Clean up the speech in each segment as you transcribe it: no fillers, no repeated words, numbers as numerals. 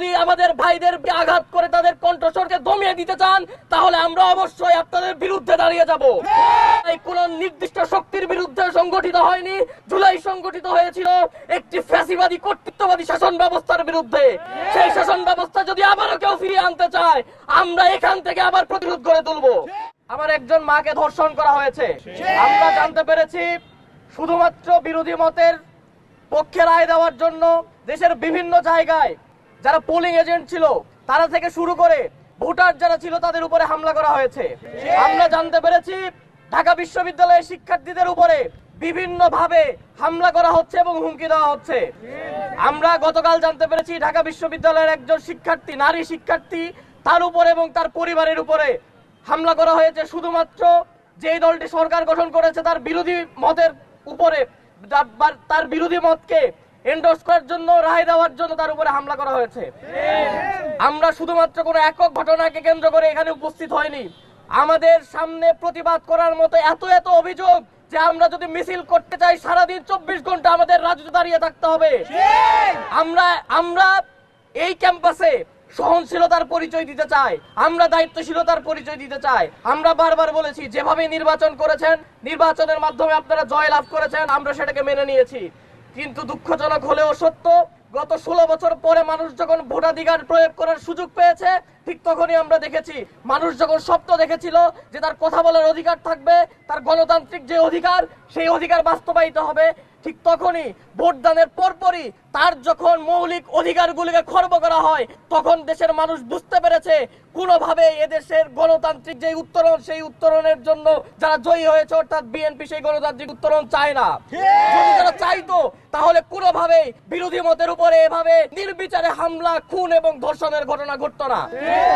যদি আমাদের ভাইদেরকে আঘাত করে তাদের কণ্ঠস্বরকে দমিয়ে দিতে চান, তাহলে আমরা অবশ্যই আপনাদের বিরুদ্ধে দাঁড়িয়ে যাব। এই কোন নির্দিষ্ট শক্তির বিরুদ্ধে সংগঠিত হয়নি, জুলাই সংগঠিত হয়েছিল একটি ফ্যাসিবাদী কর্তৃত্ববাদী শাসন ব্যবস্থার বিরুদ্ধে। সেই শাসন ব্যবস্থা যদি আবারও কেউ ফিরিয়ে আনতে চায়, আমরা এখান থেকে আবার প্রতিরোধ গড়ে তুলবো। আমার একজন মাকে ধর্ষণ করা হয়েছে, আমরা জানতে পেরেছি শুধুমাত্র বিরোধী মতের পক্ষে রায় দেওয়ার জন্য দেশের বিভিন্ন জায়গায় যারা পোলিং এজেন্ট ছিল তারা থেকে শুরু করে ভোটার যারা ছিল তাদের উপরে হামলা করা হয়েছে। আমরা জানতে পেরেছি ঢাকা বিশ্ববিদ্যালয়ের শিক্ষার্থীদের উপরে বিভিন্ন ভাবে হামলা করা হচ্ছে এবং হুমকি দেওয়া হচ্ছে। আমরা গতকাল জানতে পেরেছি ঢাকা বিশ্ববিদ্যালয়ের একজন শিক্ষার্থী, নারী শিক্ষার্থী, তার উপরে এবং তার পরিবারের উপরে হামলা করা হয়েছে শুধুমাত্র যেই দলটি সরকার গঠন করেছে তার বিরোধী মতের উপরে, তার বিরোধী মতকে এন্ডোর্স করার জন্য, রায় দেওয়ার জন্য তার উপরে হামলা করা হয়েছে। আমরা শুধুমাত্র কোনো একক ঘটনাকে কেন্দ্র করে এখানে উপস্থিত হয়নি, আমাদের সামনে প্রতিবাদ করার মতো এত এত অভিযোগ যে আমরা যদি মিছিল করতে চাই সারাদিন 24 ঘন্টা আমাদের রাজপথে দাঁড়িয়ে থাকতে হবে। আমরা এই ক্যাম্পাসে সহনশীলতার পরিচয় দিতে চাই, আমরা দায়িত্বশীলতার পরিচয় দিতে চাই। আমরা বারবার বলেছি যেভাবে নির্বাচন করেছেন, নির্বাচনের মাধ্যমে আপনারা জয়লাভ করেছেন, আমরা সেটাকে মেনে নিয়েছি। কিন্তু দুঃখজনক হলেও সত্য, গত 16 বছর পরে মানুষ যখন ভোটাধিকার প্রয়োগ করার সুযোগ পেয়েছে, ঠিক তখনই আমরা দেখেছি মানুষ যখন স্বপ্ন দেখেছিল যে তার কথা বলার অধিকার থাকবে, তার গণতান্ত্রিক যে অধিকার সেই অধিকার বাস্তবায়িত হবে, ঠিক তখনই ভোটদানের পরপরই তার যখন মৌলিক অধিকারগুলিকে খর্ব করা হয়, তখন দেশের মানুষ বুঝতে পেরেছে কোনোভাবে এদেশের গণতান্ত্রিক যে উত্তরণ, সেই উত্তরণের জন্য যারা জয়ী হয়েছে অর্থাৎ বিএনপি সেই গণতান্ত্রিক উত্তরণ চায় না। যদি তারা চাইতো তাহলে কোনোভাবেই বিরোধী মতের উপরে এভাবে নির্বিচারে হামলা, খুন এবং ধর্ষণের ঘটনা ঘটতো না।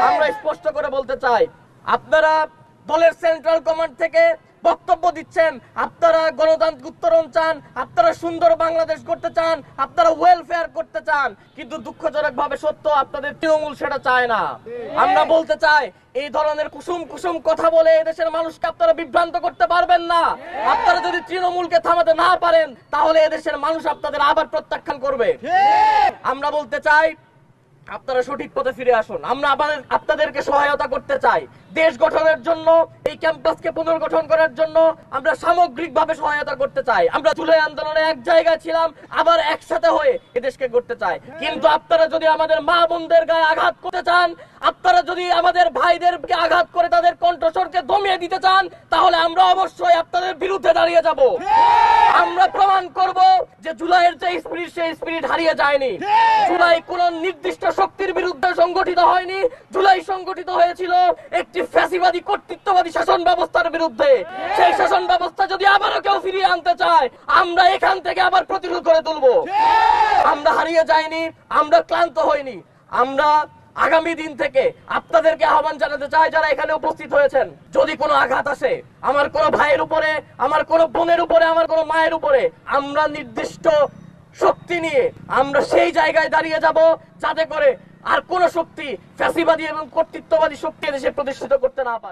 আমরা স্পষ্ট করে বলতে চাই, আপনারা দলের সেন্ট্রাল কমান্ড থেকে বক্তব্য দিচ্ছেন, আপনারা গণতান্ত্রিক উত্তরণ চান, আপনারা সুন্দর বাংলাদেশ করতে চান, আপনারা ওয়েলফেয়ার করতে চান, কিন্তু দুঃখজনক ভাবে সত্য আপনাদের তৃণমূল সেটা চায় না। আমরা বলতে চাই এই ধরনের কুসুম কুসুম কথা বলে এদেশের মানুষকে আপনারা বিভ্রান্ত করতে পারবেন না। আপনারা যদি তৃণমূলকে থামাতে না পারেন তাহলে এদেশের মানুষ আপনাদের আবার প্রত্যাখ্যান করবে। আমরা বলতে চাই আপনারা সঠিক পথে ফিরে আসুন। আমরা আপনাদেরকে সহায়তা করতে চাই দেশ গঠনের জন্য, এই ক্যাম্পাসকে পুনর্গঠন করার জন্য আমরা সামগ্রিকভাবে সহায়তা করতে চাই। আমরা জুলাই আন্দোলনে এক জায়গায় ছিলাম, আবার একসাথে হয়ে এদেশকে গড়তে চাই। কিন্তু আপনারা যদি আমাদের মা বোনদের গায়ে আঘাত করতে চান, আপনারা যদি আমাদের ভাইদেরকে আঘাত করে তাদের কণ্ঠস্বরকে দমিয়ে দিতে চান, তাহলে আমরা অবশ্যই আপনাদের বিরুদ্ধে দাঁড়িয়ে যাব। আমরা প্রমাণ করব যে জুলাইয়ের যে স্পিরিট, সেই স্পিরিট হারিয়ে যায়নি। জুলাই কোন নির্দিষ্ট শক্তির বিরুদ্ধে সংগঠিত হয়নি, জুলাই সংগঠিত হয়েছিল একটি ফ্যাসিবাদী কর্তৃত্ববাদী শাসন ব্যবস্থার বিরুদ্ধে। সেই শাসন ব্যবস্থা যদি আবারও কেউ ফিরিয়ে আনতে চায়, আমরা এখান থেকে আবার প্রতিরোধ করে তুলবো। আমরা হারিয়ে যাইনি, আমরা ক্লান্ত হইনি। আমরা আগামী দিন থেকে আপনাদেরকে আহ্বান জানাতে চাই, যারা এখানে উপস্থিত হয়েছেন, যদি কোনো আঘাত আসে আমার কোনো ভাইয়ের উপরে, আমার কোনো বোনের উপরে, আমার কোনো মায়ের উপরে, আমরা নির্দিষ্ট শক্তি নিয়ে আমরা সেই জায়গায় দাঁড়িয়ে যাব যাতে করে আর কোন শক্তি ফ্যাসিবাদী এবং কর্তৃত্ববাদী শক্তি দেশে প্রতিষ্ঠিত করতে না পারে।